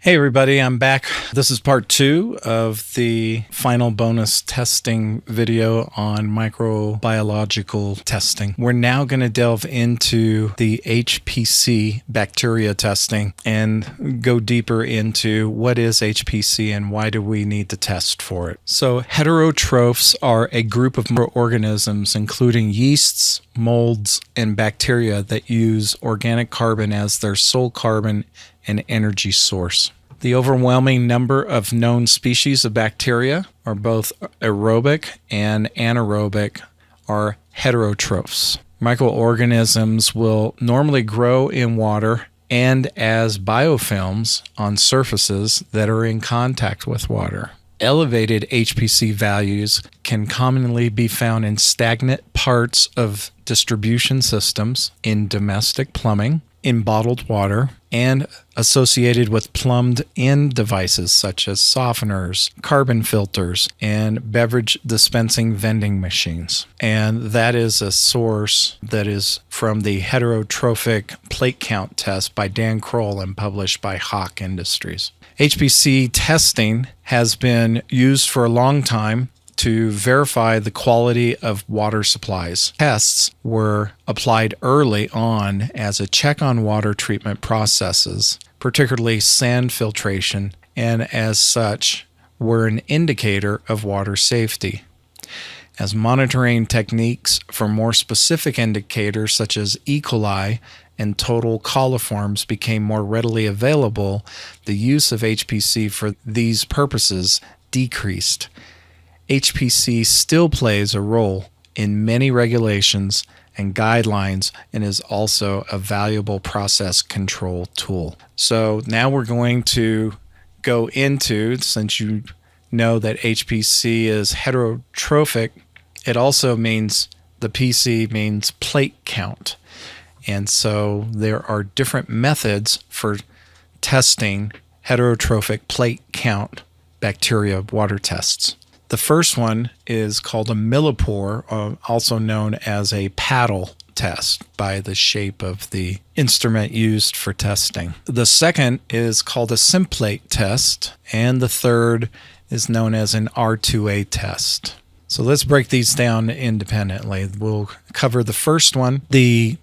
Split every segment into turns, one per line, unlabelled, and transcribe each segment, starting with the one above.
Hey everybody, I'm back. This is part 2 of the final bonus testing video on microbiological testing. We're now going to delve into the HPC bacteria testing and go deeper into what is HPC and why do we need to test for it. So heterotrophs are a group of microorganisms including yeasts, molds, and bacteria that use organic carbon as their sole carbon and energy source. The overwhelming number of known species of bacteria are both aerobic and anaerobic are heterotrophs. Microorganisms will normally grow in water and as biofilms on surfaces that are in contact with water. Elevated HPC values can commonly be found in stagnant parts of distribution systems, in domestic plumbing, in bottled water, and associated with plumbed-in devices such as softeners, carbon filters, and beverage dispensing vending machines. And that is a source that is from the heterotrophic plate count test by Dan Kroll and published by Hawk Industries. HPC testing has been used for a long time to verify the quality of water supplies. Tests were applied early on as a check on water treatment processes, particularly sand filtration, and as such were an indicator of water safety. As monitoring techniques for more specific indicators such as E. coli and total coliforms became more readily available, the use of HPC for these purposes decreased. HPC still plays a role in many regulations and guidelines and is also a valuable process control tool. So now we're going to go into, since you know that HPC is heterotrophic, it also means, the PC means plate count. And so there are different methods for testing heterotrophic plate count bacteria water tests. The first one is called a millipore, also known as a paddle test by the shape of the instrument used for testing. The second is called a simplate test, and the third is known as an R2A test. So let's break these down independently. We'll cover the first one, the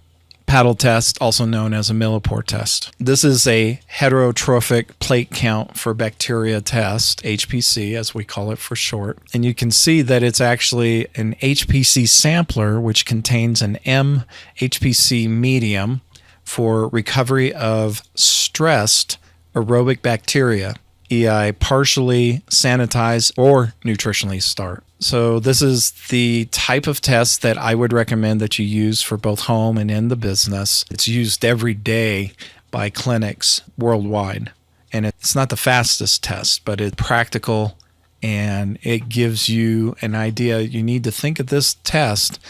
paddle test, also known as a millipore test. This is a heterotrophic plate count for bacteria test, HPC as we call it for short. And you can see that it's actually an HPC sampler which contains an M HPC medium for recovery of stressed aerobic bacteria, EI partially sanitized or nutritionally starved. So this is the type of test that I would recommend that you use for both home and in the business. It's used every day by clinics worldwide. And it's not the fastest test, but it's practical and it gives you an idea. You need to think of this test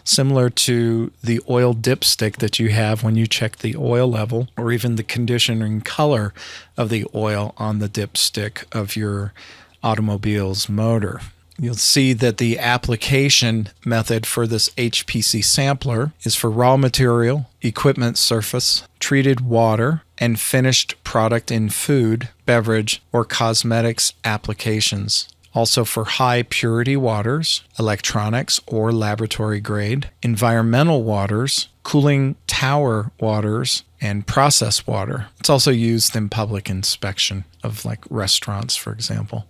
similar to the oil dipstick that you have when you check the oil level, or even the condition and color of the oil on the dipstick of your automobile's motor. You'll see that the application method for this HPC sampler is for raw material, equipment surface, treated water, and finished product in food, beverage, or cosmetics applications. Also for high purity waters, electronics or laboratory grade, environmental waters, cooling tower waters, and process water. It's also used in public inspection of like restaurants, for example.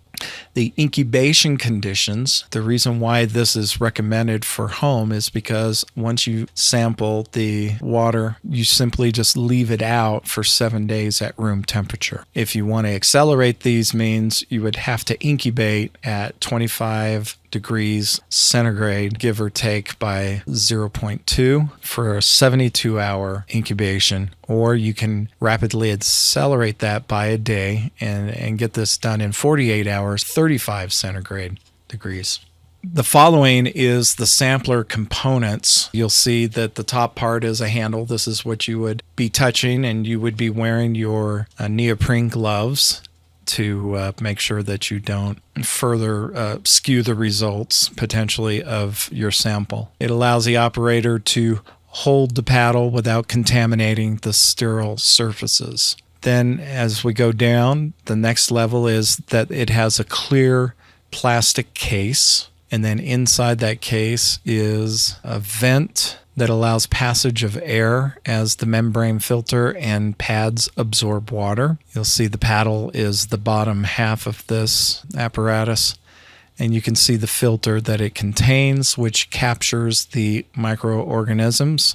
The incubation conditions, the reason why this is recommended for home is because once you sample the water, you simply just leave it out for 7 days at room temperature. If you want to accelerate these means you would have to incubate at 25 degrees centigrade, give or take by 0.2 for a 72-hour incubation, or you can rapidly accelerate that by a day and get this done in 48 hours, 35 centigrade degrees. The following is the sampler components. You'll see that the top part is a handle. This is what you would be touching, and you would be wearing your neoprene gloves to make sure that you don't further skew the results potentially of your sample. It allows the operator to hold the paddle without contaminating the sterile surfaces. Then as we go down, the next level is that it has a clear plastic case. And then inside that case is a vent that allows passage of air as the membrane filter and pads absorb water. You'll see the paddle is the bottom half of this apparatus. And you can see the filter that it contains, which captures the microorganisms.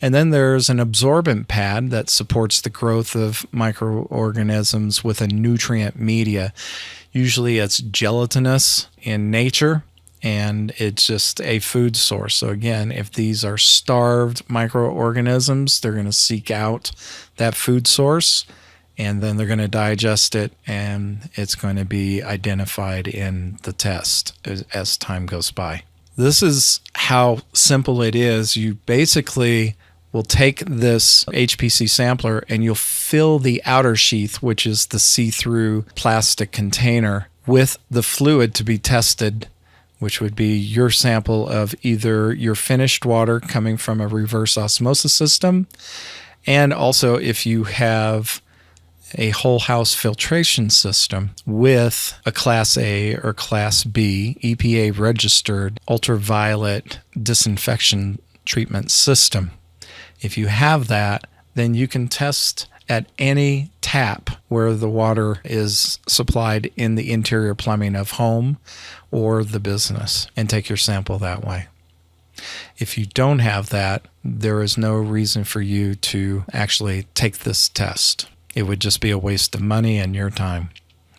And then there's an absorbent pad that supports the growth of microorganisms with a nutrient media. Usually it's gelatinous in nature, and it's just a food source. So again, if these are starved microorganisms, they're going to seek out that food source, and then they're going to digest it, and it's going to be identified in the test as time goes by. This is how simple it is. You basically will take this HPC sampler and you'll fill the outer sheath, which is the see-through plastic container, with the fluid to be tested, which would be your sample of either your finished water coming from a reverse osmosis system, and also if you have a whole house filtration system with a Class A or Class B EPA registered ultraviolet disinfection treatment system. If you have that, then you can test at any tap where the water is supplied in the interior plumbing of home or the business and take your sample that way. If you don't have that, there is no reason for you to actually take this test. It would just be a waste of money and your time,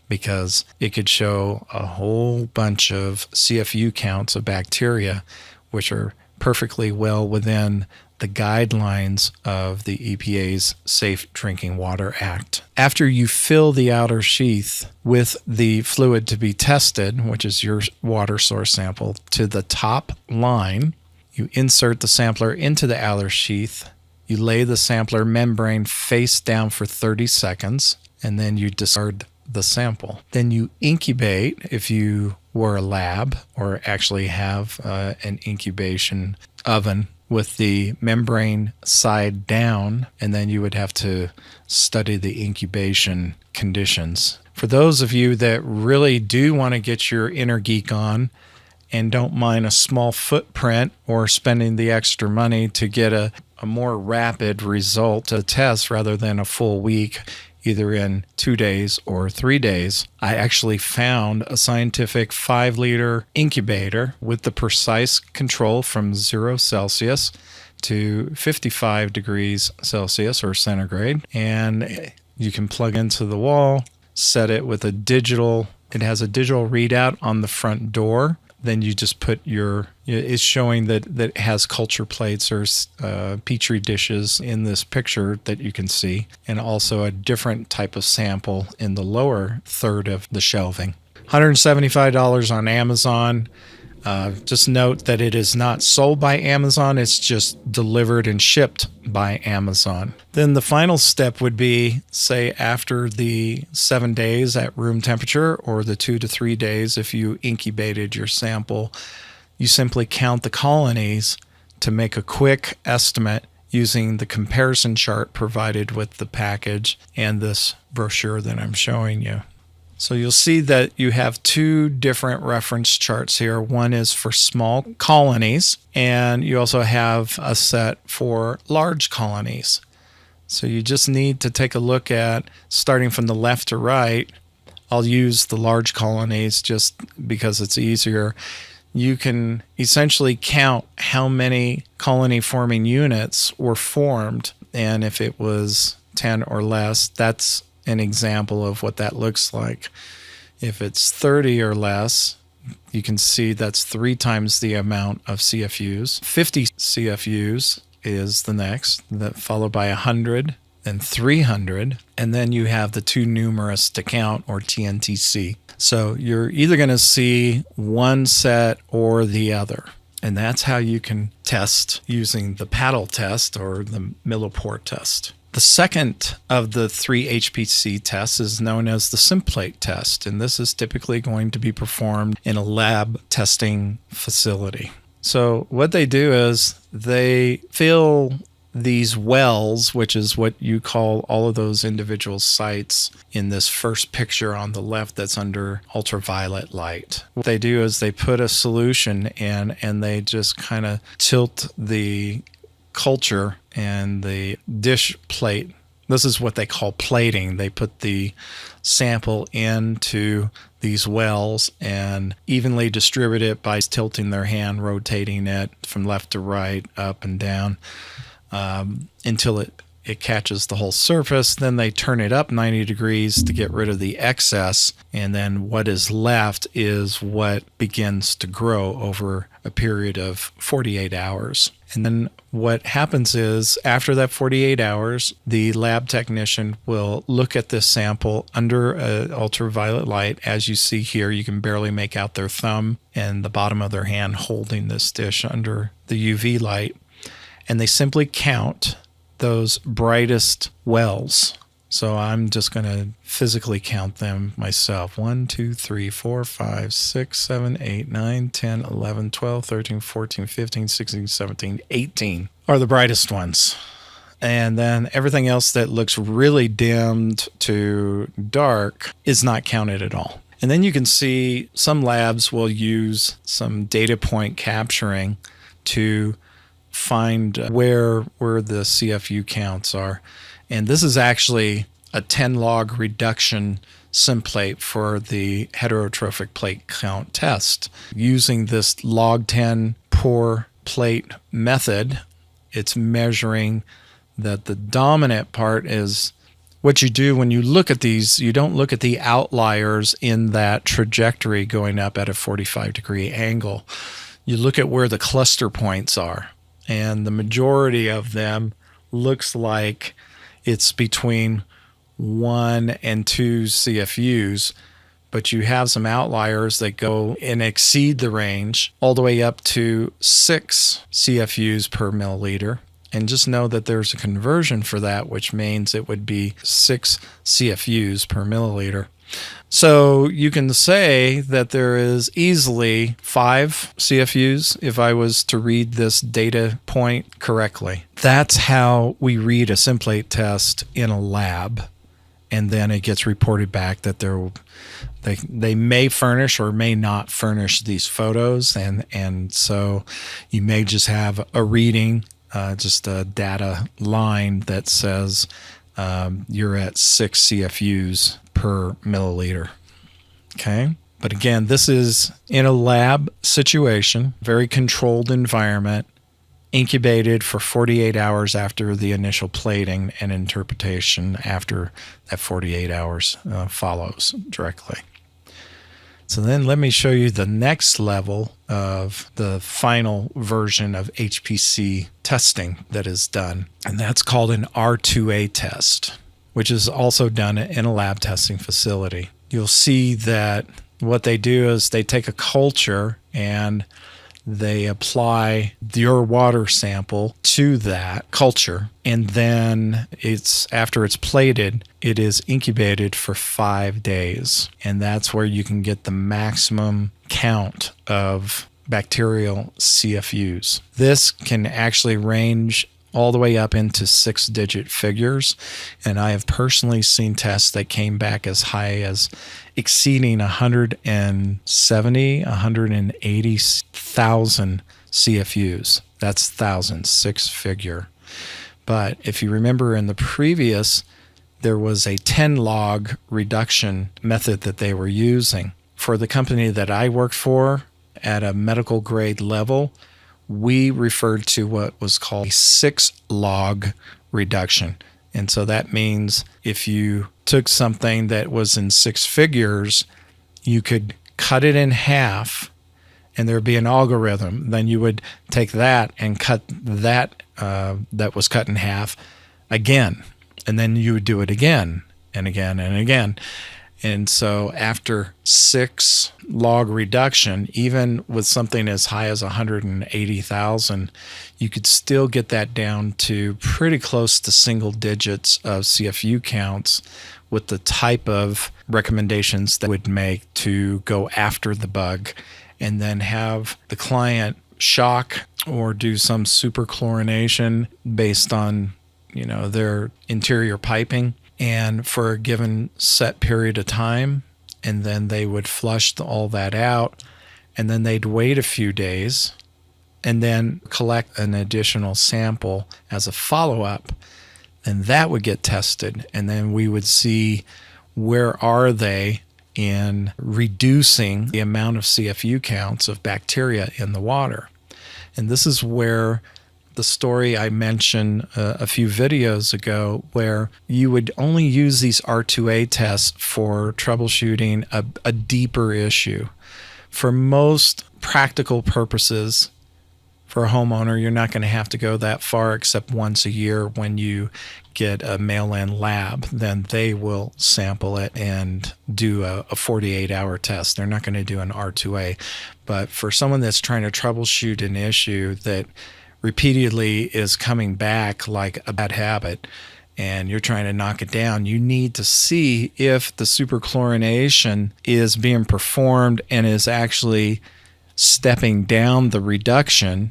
because it could show a whole bunch of CFU counts of bacteria, which are perfectly well within the guidelines of the EPA's Safe Drinking Water Act. After you fill the outer sheath with the fluid to be tested, which is your water source sample, to the top line, you insert the sampler into the outer sheath. You lay the sampler membrane face down for 30 seconds, and then you discard the sample. Then you incubate if you were a lab or actually have an incubation oven with the membrane side down, and then you would have to study the incubation conditions. For those of you that really do want to get your inner geek on and don't mind a small footprint or spending the extra money to get a more rapid result to test rather than a full week, either in 2 days or 3 days, I actually found a scientific 5-liter incubator with the precise control from 0 Celsius to 55 degrees Celsius or centigrade. And you can plug into the wall, set it with it has a digital readout on the front door. Then you just put it's showing that it has culture plates or petri dishes in this picture that you can see, and also a different type of sample in the lower third of the shelving. $175 on Amazon. Just note that it is not sold by Amazon. It's just delivered and shipped by Amazon. Then the final step would be, say, after the 7 days at room temperature or the 2 to 3 days if you incubated your sample, you simply count the colonies to make a quick estimate using the comparison chart provided with the package and this brochure that I'm showing you. So you'll see that you have 2 different reference charts here. One is for small colonies, and you also have a set for large colonies. So you just need to take a look at, starting from the left to right. I'll use the large colonies just because it's easier. You can essentially count how many colony-forming units were formed, and if it was 10 or less, that's an example of what that looks like. If it's 30 or less, you can see that's 3 times the amount of CFUs. 50 CFUs is the next, followed by 100, then 300, and then you have the too numerous to count, or TNTC. So you're either going to see one set or the other. And that's how you can test using the paddle test or the millipore test. The second of the 3 HPC tests is known as the SimPlate test, and this is typically going to be performed in a lab testing facility. So what they do is they fill these wells, which is what you call all of those individual sites in this first picture on the left that's under ultraviolet light. What they do is they put a solution in and they just kind of tilt the culture and the dish plate. This is what they call plating. They put the sample into these wells and evenly distribute it by tilting their hand, rotating it from left to right, up and down, until it catches the whole surface. Then they turn it up 90 degrees to get rid of the excess, and then what is left is what begins to grow over a period of 48 hours. And then what happens is, after that 48 hours, the lab technician will look at this sample under ultraviolet light. As you see here, you can barely make out their thumb and the bottom of their hand holding this dish under the UV light. And they simply count those brightest wells. So I'm just going to physically count them myself. 1, 2, 3, 4, 5, 6, 7, 8, 9, 10, 11, 12, 13, 14, 15, 16, 17, 18 are the brightest ones. And then everything else that looks really dimmed to dark is not counted at all. And then you can see some labs will use some data point capturing to find where the CFU counts are. And this is actually a 10 log reduction simplate for the heterotrophic plate count test. Using this log 10 pour plate method, it's measuring that the dominant part is what you do when you look at these. You don't look at the outliers in that trajectory going up at a 45-degree angle. You look at where the cluster points are. And the majority of them looks like it's between 1 and 2 CFUs, but you have some outliers that go and exceed the range all the way up to 6 CFUs per milliliter. And just know that there's a conversion for that, which means it would be 6 CFUs per milliliter. So you can say that there is easily 5 CFUs if I was to read this data point correctly. That's how we read a simplate test in a lab, and then it gets reported back that they may furnish or may not furnish these photos, and so you may just have a reading, just a data line that says you're at 6 CFUs per milliliter. Okay. But again, this is in a lab situation, very controlled environment, incubated for 48 hours after the initial plating, and interpretation after that 48 hours follows directly. So then let me show you the next level of the final version of HPC testing that is done. And that's called an R2A test, which is also done in a lab testing facility. You'll see that what they do is they take a culture and they apply your water sample to that culture, and then after it's plated, it is incubated for 5 days. And that's where you can get the maximum count of bacterial CFUs. This can actually range all the way up into 6-digit figures. And I have personally seen tests that came back as high as exceeding 170, 180,000 CFUs. That's thousands, 6-figure. But if you remember in the previous, there was a 10 log reduction method that they were using. For the company that I worked for at a medical grade level, we referred to what was called a 6 log reduction. And so that means if you took something that was in 6 figures, you could cut it in half and there'd be an algorithm. Then you would take that and cut that that was cut in half again. And then you would do it again and again and again. And so after 6 log reduction, even with something as high as 180,000, you could still get that down to pretty close to single digits of CFU counts with the type of recommendations that would make to go after the bug, and then have the client shock or do some superchlorination based on, their interior piping, and for a given set period of time. And then they would flush all that out, and then they'd wait a few days and then collect an additional sample as a follow-up, and that would get tested. And then we would see where are they in reducing the amount of CFU counts of bacteria in the water. And this is where the story I mentioned a few videos ago, where you would only use these R2A tests for troubleshooting a deeper issue. For most practical purposes, for a homeowner, you're not going to have to go that far, except once a year when you get a mail-in lab. Then they will sample it and do a 48-hour test. They're not going to do an R2A. But for someone that's trying to troubleshoot an issue that repeatedly is coming back like a bad habit, and you're trying to knock it down, you need to see if the superchlorination is being performed and is actually stepping down the reduction.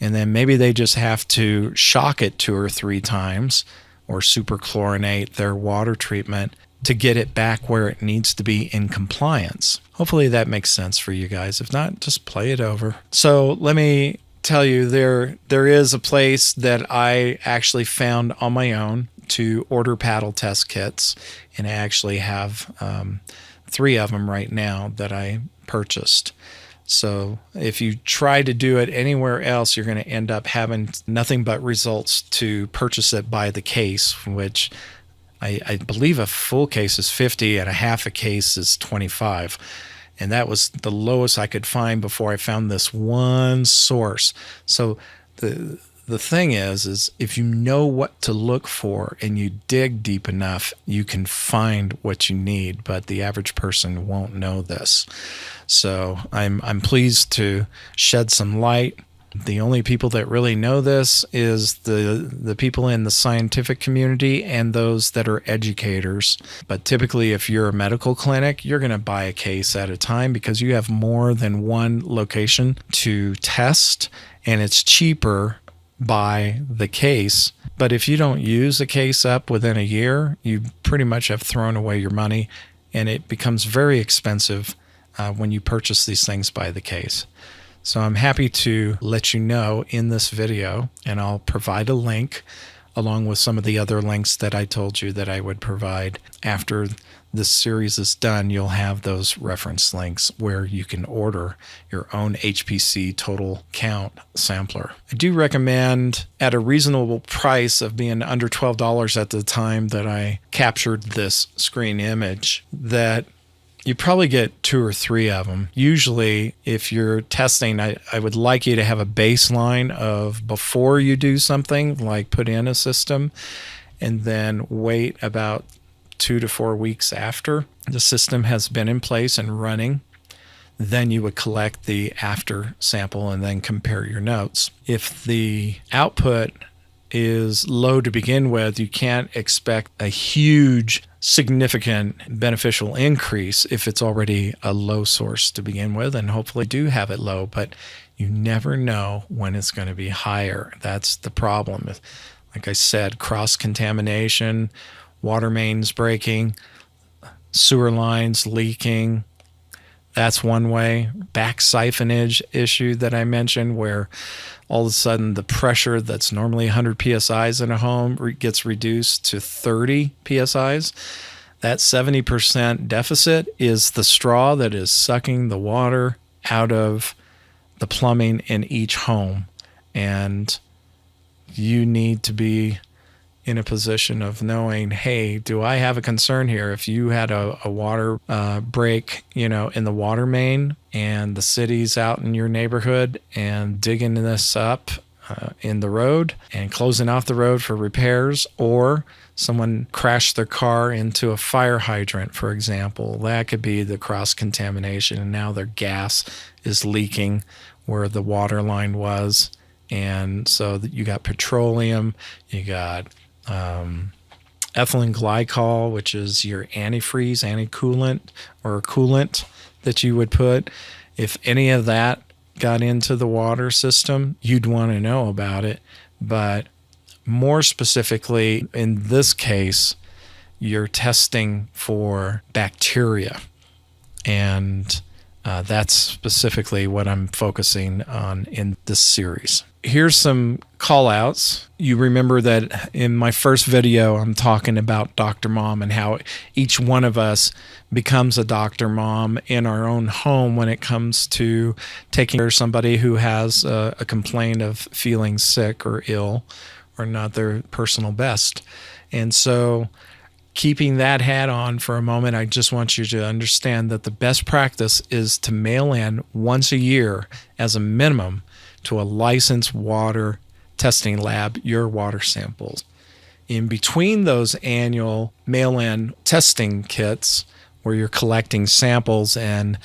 And then maybe they just have to shock it 2 or 3 times or superchlorinate their water treatment to get it back where it needs to be in compliance. Hopefully that makes sense for you guys. If not, just play it over. So let me tell you, there is a place that I actually found on my own to order paddle test kits, and I actually have 3 of them right now that I purchased. So if you try to do it anywhere else, you're going to end up having nothing but results to purchase it by the case, which I believe a full case is $50 and a half a case is $25. And that was the lowest I could find before I found this one source. So the thing is if you know what to look for and you dig deep enough, you can find what you need, but the average person won't know this. So I'm pleased to shed some light. The only people that really know this is the people in the scientific community and those that are educators. But typically, if you're a medical clinic, you're going to buy a case at a time because you have more than one location to test, and it's cheaper by the case. But if you don't use a case up within a year, you pretty much have thrown away your money, and it becomes very expensive when you purchase these things by the case. So I'm happy to let you know in this video, and I'll provide a link along with some of the other links that I told you that I would provide. After this series is done, you'll have those reference links where you can order your own HPC total count sampler. I do recommend, at a reasonable price of being under $12 at the time that I captured this screen image, that you probably get 2 or 3 of them. Usually, if you're testing, I would like you to have a baseline of before you do something, like put in a system, and then wait about 2 to 4 weeks after the system has been in place and running. Then you would collect the after sample and then compare your notes. If the output is low to begin with, you can't expect a huge, significant beneficial increase if it's already a low source to begin with, and hopefully do have it low, but you never know when it's going to be higher. That's the problem. Like I said, cross-contamination, water mains breaking, sewer lines leaking. That's one way. Back siphonage issue that I mentioned, where all of a sudden the pressure that's normally 100 psi's in a home gets reduced to 30 psi's. That 70% deficit is the straw that is sucking the water out of the plumbing in each home. And you need to be in a position of knowing, hey, do I have a concern here? If you had a water break, in the water main, and the city's out in your neighborhood and digging this up in the road and closing off the road for repairs, or someone crashed their car into a fire hydrant, for example, that could be the cross-contamination, and now their gas is leaking where the water line was. And so you got petroleum, you got ethylene glycol, which is your antifreeze, anti-coolant, or coolant that you would put. If any of that got into the water system, you'd want to know about it. But more specifically, in this case, you're testing for bacteria. And that's specifically what I'm focusing on in this series. Here's some call outs. You remember that in my first video, I'm talking about Dr. Mom and how each one of us becomes a Dr. Mom in our own home when it comes to taking care of somebody who has a complaint of feeling sick or ill or not their personal best. And so keeping that hat on for a moment, I just want you to understand that the best practice is to mail in once a year as a minimum to a licensed water testing lab your water samples. In between those annual mail-in testing kits where you're collecting samples and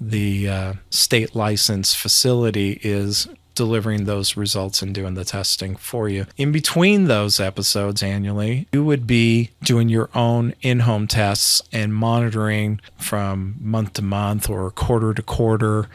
the state license facility is delivering those results and doing the testing for you. In between those episodes annually, you would be doing your own in-home tests and monitoring from month to month or quarter to quarter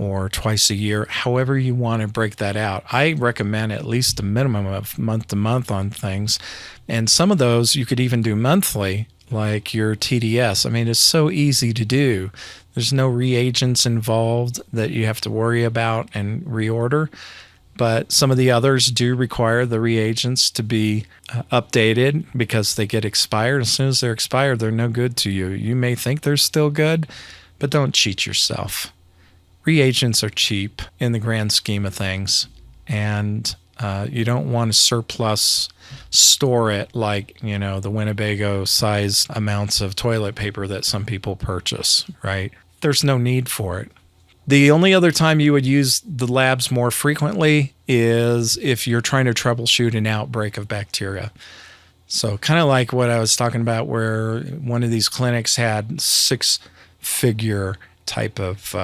or twice a year, however you want to break that out. I recommend at least a minimum of month to month on things. And some of those you could even do monthly, like your TDS. I mean, it's so easy to do. There's no reagents involved that you have to worry about and reorder. But some of the others do require the reagents to be updated because they get expired. As soon as they're expired, they're no good to you. You may think they're still good, but don't cheat yourself. Reagents are cheap in the grand scheme of things, and you don't want to surplus store it like, the Winnebago size amounts of toilet paper that some people purchase, right? There's no need for it. The only other time you would use the labs more frequently is if you're trying to troubleshoot an outbreak of bacteria. So kind of like what I was talking about where one of these clinics had 6-figure type of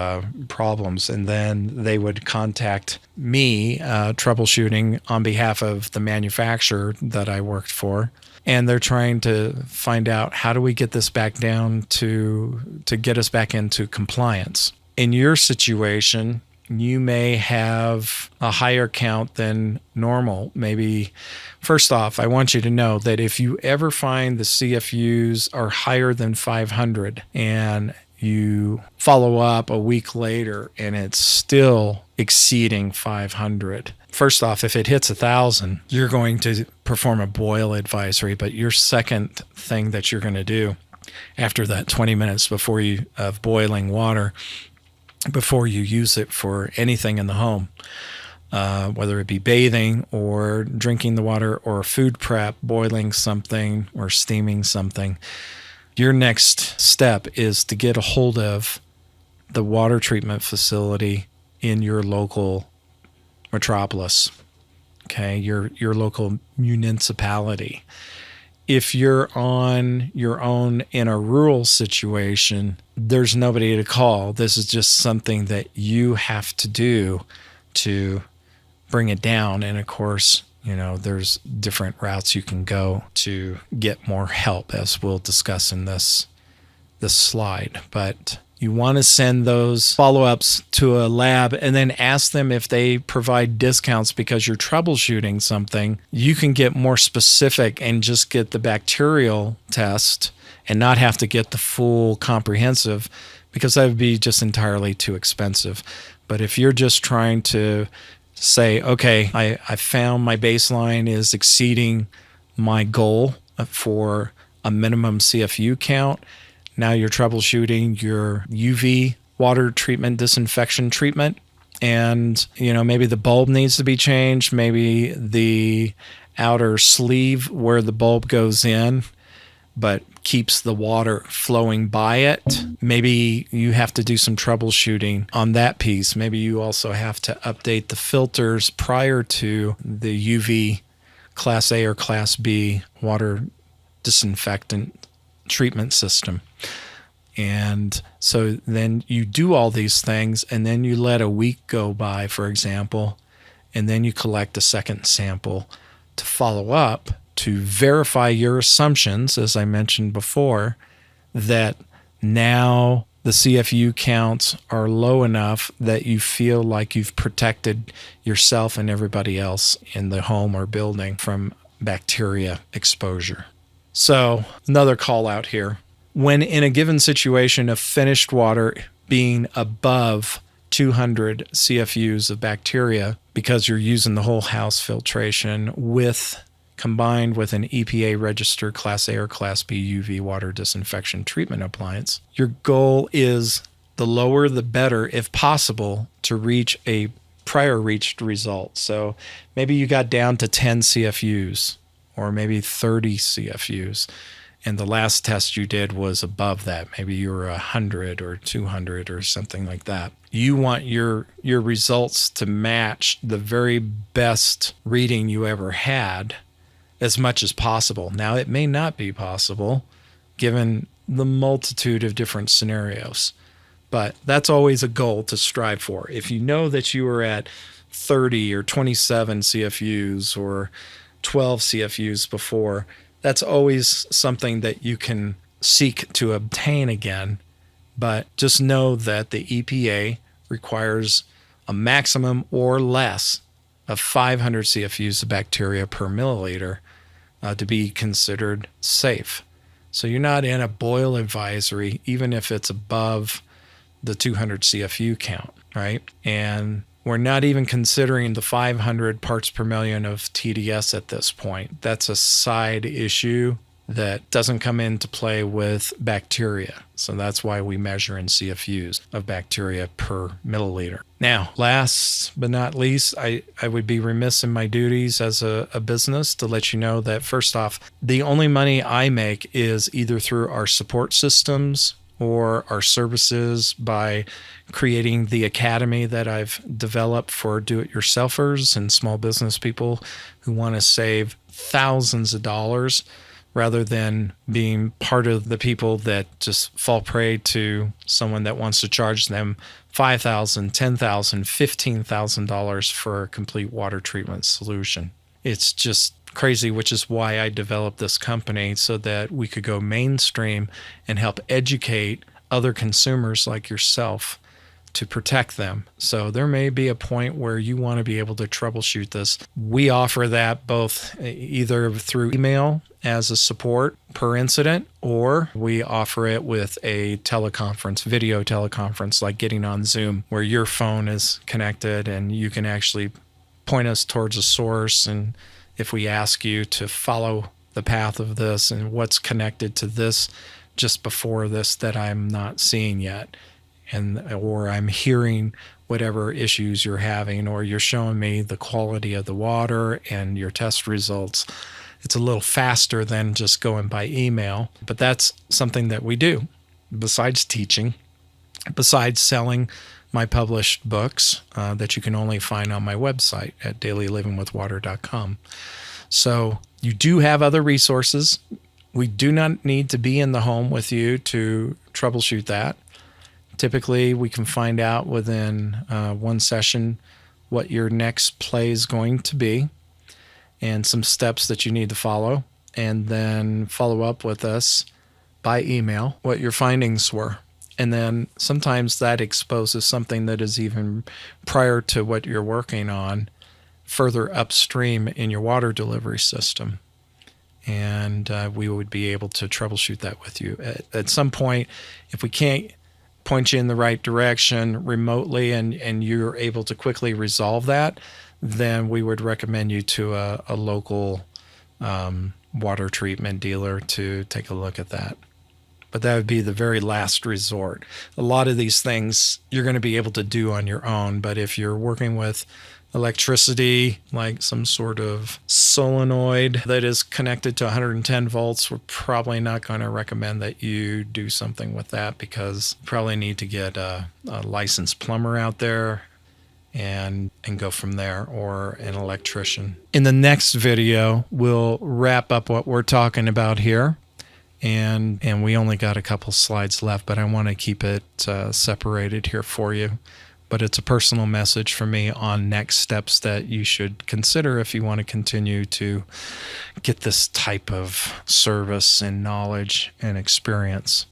problems, and then they would contact me troubleshooting on behalf of the manufacturer that I worked for, and they're trying to find out how do we get this back down to get us back into compliance. In your situation, you may have a higher count than normal. Maybe, first off, I want you to know that if you ever find the CFUs are higher than 500 and you follow up a week later and it's still exceeding 500. First off, if it hits 1,000, you're going to perform a boil advisory. But your second thing that you're going to do after that 20 minutes of boiling water, before you use it for anything in the home, whether it be bathing or drinking the water or food prep, boiling something or steaming something, your next step is to get a hold of the water treatment facility in your local metropolis, okay, your local municipality. If you're on your own in a rural situation, there's nobody to call. This is just something that you have to do to bring it down. And of course, there's different routes you can go to get more help, as we'll discuss in this slide. But you want to send those follow-ups to a lab and then ask them if they provide discounts because you're troubleshooting something. You can get more specific and just get the bacterial test and not have to get the full comprehensive, because that would be just entirely too expensive. But if you're just trying to say, okay, I found my baseline is exceeding my goal for a minimum CFU count. Now you're troubleshooting your UV water treatment, disinfection treatment, and maybe the bulb needs to be changed. Maybe the outer sleeve where the bulb goes in, but keeps the water flowing by it. Maybe you have to do some troubleshooting on that piece. Maybe you also have to update the filters prior to the UV Class A or Class B water disinfectant treatment system. And so then you do all these things, and then you let a week go by, for example, and then you collect a second sample to follow up to verify your assumptions, as I mentioned before, that now the CFU counts are low enough that you feel like you've protected yourself and everybody else in the home or building from bacteria exposure. So another call out here. When in a given situation of finished water being above 200 CFUs of bacteria, because you're using the whole house filtration combined with an EPA registered Class A or Class B UV water disinfection treatment appliance, your goal is the lower the better, if possible, to reach a prior reached result. So maybe you got down to 10 CFUs or maybe 30 CFUs. And the last test you did was above that. Maybe you were 100 or 200 or something like that. You want your results to match the very best reading you ever had as much as possible. Now, it may not be possible given the multitude of different scenarios, but that's always a goal to strive for. If you know that you were at 30 or 27 CFUs or 12 CFUs before, that's always something that you can seek to obtain again. But just know that the EPA requires a maximum or less of 500 CFUs of bacteria per milliliter to be considered safe. So you're not in a boil advisory, even if it's above the 200 CFU count, right? And we're not even considering the 500 parts per million of TDS at this point. That's a side issue that doesn't come into play with bacteria. So that's why we measure in CFUs of bacteria per milliliter. Now, last but not least, I would be remiss in my duties as a business to let you know that, first off, the only money I make is either through our support systems or our services by creating the academy that I've developed for do-it-yourselfers and small business people who want to save thousands of dollars rather than being part of the people that just fall prey to someone that wants to charge them $5,000, $10,000, $15,000 for a complete water treatment solution. It's just crazy, which is why I developed this company, so that we could go mainstream and help educate other consumers like yourself to protect them. So there may be a point where you want to be able to troubleshoot this. We offer that both either through email as a support per incident, or we offer it with a teleconference, video teleconference, like getting on Zoom, where your phone is connected and you can actually point us towards a source. And if we ask you to follow the path of this and what's connected to this just before this that I'm not seeing yet, or I'm hearing whatever issues you're having, or you're showing me the quality of the water and your test results, it's a little faster than just going by email. But that's something that we do besides teaching, besides selling my published books that you can only find on my website at dailylivingwithwater.com. So you do have other resources. We do not need to be in the home with you to troubleshoot that. Typically, we can find out within one session what your next play is going to be and some steps that you need to follow, and then follow up with us by email what your findings were. And then sometimes that exposes something that is even prior to what you're working on, further upstream in your water delivery system. And we would be able to troubleshoot that with you. At some point, if we can't point you in the right direction remotely and you're able to quickly resolve that, then we would recommend you to a local water treatment dealer to take a look at that. But that would be the very last resort. A lot of these things you're going to be able to do on your own, but if you're working with electricity, like some sort of solenoid that is connected to 110 volts, we're probably not going to recommend that you do something with that, because you probably need to get a licensed plumber out there and go from there, or an electrician. In the next video, we'll wrap up what we're talking about here. And we only got a couple slides left, but I want to keep it separated here for you. But it's a personal message for me on next steps that you should consider if you want to continue to get this type of service and knowledge and experience.